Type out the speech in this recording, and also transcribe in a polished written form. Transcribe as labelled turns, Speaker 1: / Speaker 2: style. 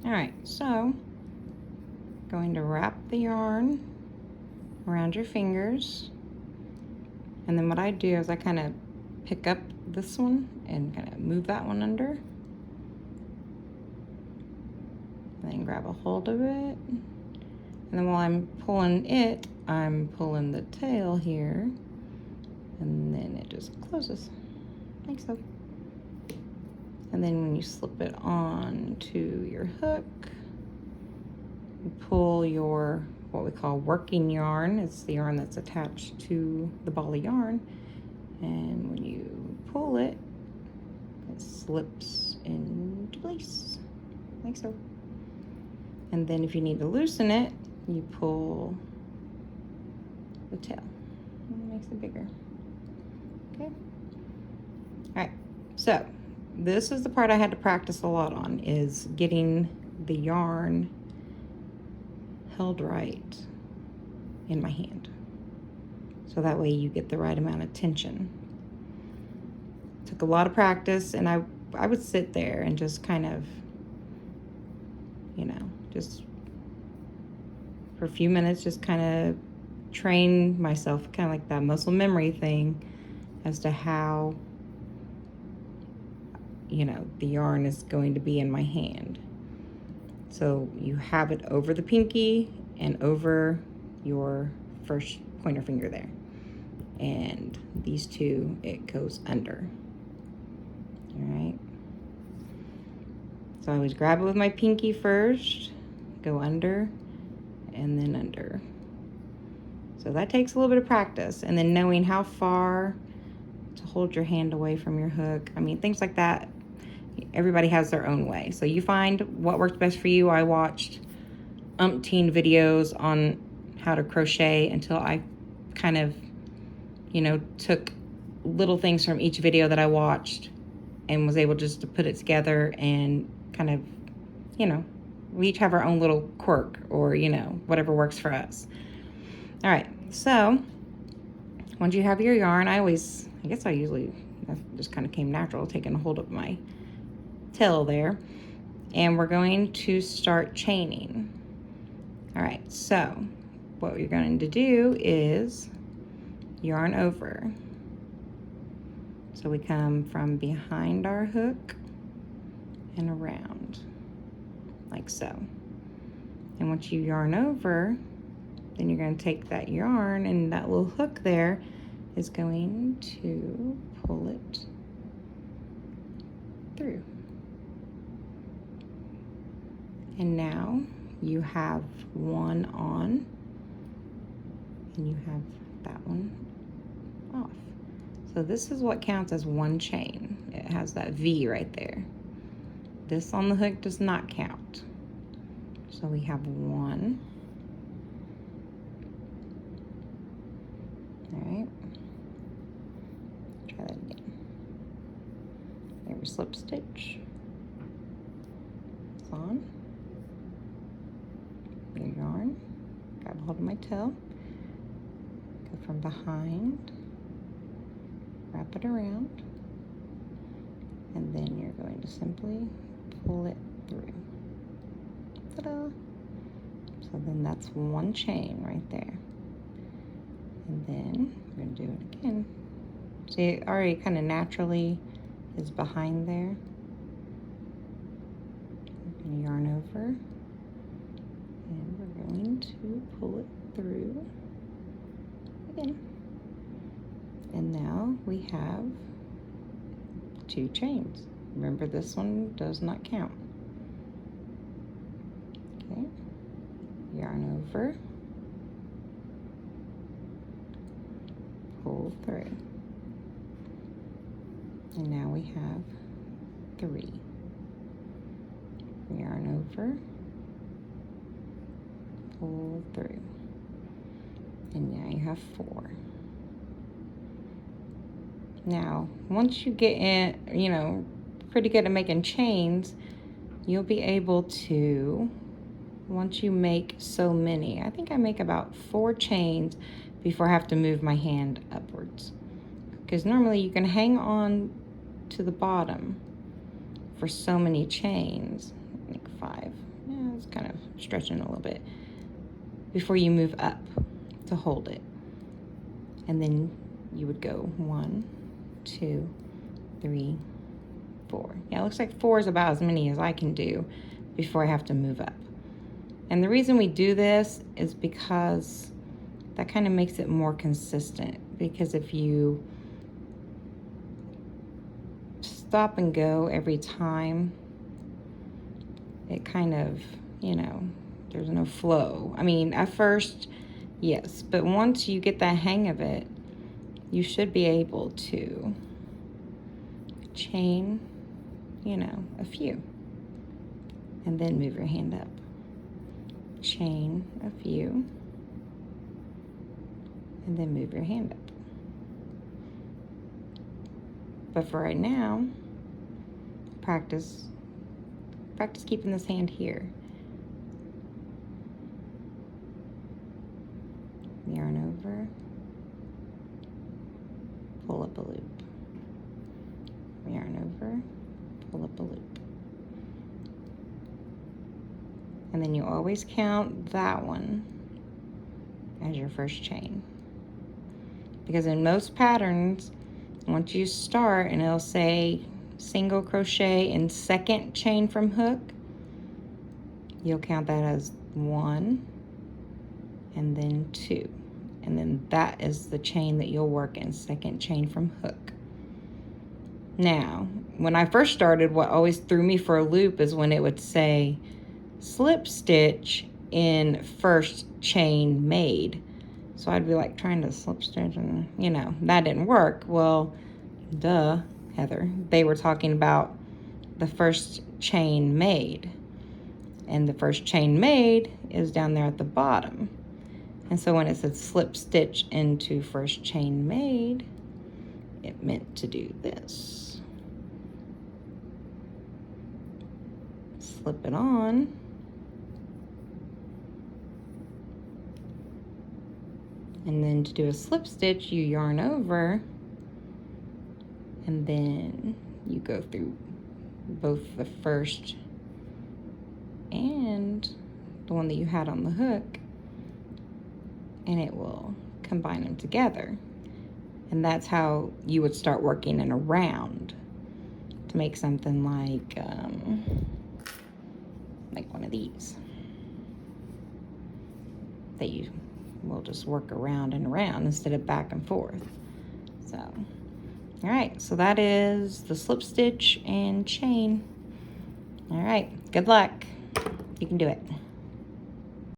Speaker 1: All right, so going to wrap the yarn around your fingers, and then what I do is I kind of pick up this one and kind of move that one under, and then grab a hold of it, and then while I'm pulling it, I'm pulling the tail here, and then it just closes like so. And then when you slip it on to your hook, you pull your what we call working yarn. It's the yarn that's attached to the ball of yarn, and when you pull it, it slips into place like so. And then if you need to loosen it, you pull the tail, and it makes it bigger. Okay. All right, so this is the part I had to practice a lot on, is getting the yarn held right in my hand, so that way you get the right amount of tension. Took a lot of practice, and I would sit there and just kind of, you know, just for a few minutes, just kind of train myself, kind of like that muscle memory thing, as to how, you know, the yarn is going to be in my hand. So you have it over the pinky and over your first pointer finger there, and these two, it goes under. All right, so I always grab it with my pinky first, go under, and then under. So that takes a little bit of practice, and then knowing how far to hold your hand away from your hook. I mean, things like that, everybody has their own way. So you find what works best for you. I watched umpteen videos on how to crochet until I kind of, you know, took little things from each video that I watched and was able just to put it together and kind of, you know, we each have our own little quirk, or, you know, whatever works for us. All right, so once you have your yarn, that just kind of came natural, taking a hold of my tail there, and we're going to start chaining. All right, so what you're going to do is yarn over. So we come from behind our hook and around like so. And once you yarn over, then you're going to take that yarn, and that little hook there is going to pull it through. And now you have one on, and you have that one off. So this is what counts as one chain. It has that V right there. This on the hook does not count. So we have one. All right. Try that again. There we slip stitch. It's on. Your yarn. Grab hold of my tail. Go from behind. Wrap it around. And then you're going to simply pull it through. Ta-da! So then that's one chain right there. And then we're going to do it again. See, it already kind of naturally is behind there. We're going to yarn over. And we're going to pull it through again. And now we have two chains. Remember, this one does not count. Okay, yarn over, pull through, and now we have three. Yarn over, pull through, and now you have four. Now, once you get in, you know, pretty good at making chains, you'll be able to, once you make so many, I think I make about 4 chains before I have to move my hand upwards. Because normally you can hang on to the bottom for so many chains, like 5, yeah, it's kind of stretching a little bit, before you move up to hold it. And then you would go 1, 2, 3, 4. Yeah, it looks like 4 is about as many as I can do before I have to move up. And the reason we do this is because that kind of makes it more consistent. Because if you stop and go every time, it kind of, you know, there's no flow. I mean, at first, yes, but once you get the hang of it, you should be able to chain, you know, a few, and then move your hand up. Chain a few, and then move your hand up. But for right now, practice keeping this hand here. Yarn over, pull up a loop. Yarn over, pull up a loop. And then you always count that one as your first chain. Because in most patterns, once you start and it'll say single crochet and second chain from hook, you'll count that as 1 and then 2. And then that is the chain that you'll work in, second chain from hook. Now, when I first started, what always threw me for a loop is when it would say slip stitch in first chain made. So I'd be like trying to slip stitch and, you know, that didn't work. Well, duh, Heather. They were talking about the first chain made. And the first chain made is down there at the bottom. And so when it said slip stitch into first chain made, it meant to do this. Slip it on. And then to do a slip stitch, you yarn over, and then you go through both the first and the one that you had on the hook, and it will combine them together. And that's how you would start working in a round to make something like one of these that you will just work around and around instead of back and forth. So, all right, so that is the slip stitch and chain. All right, good luck. You can do it.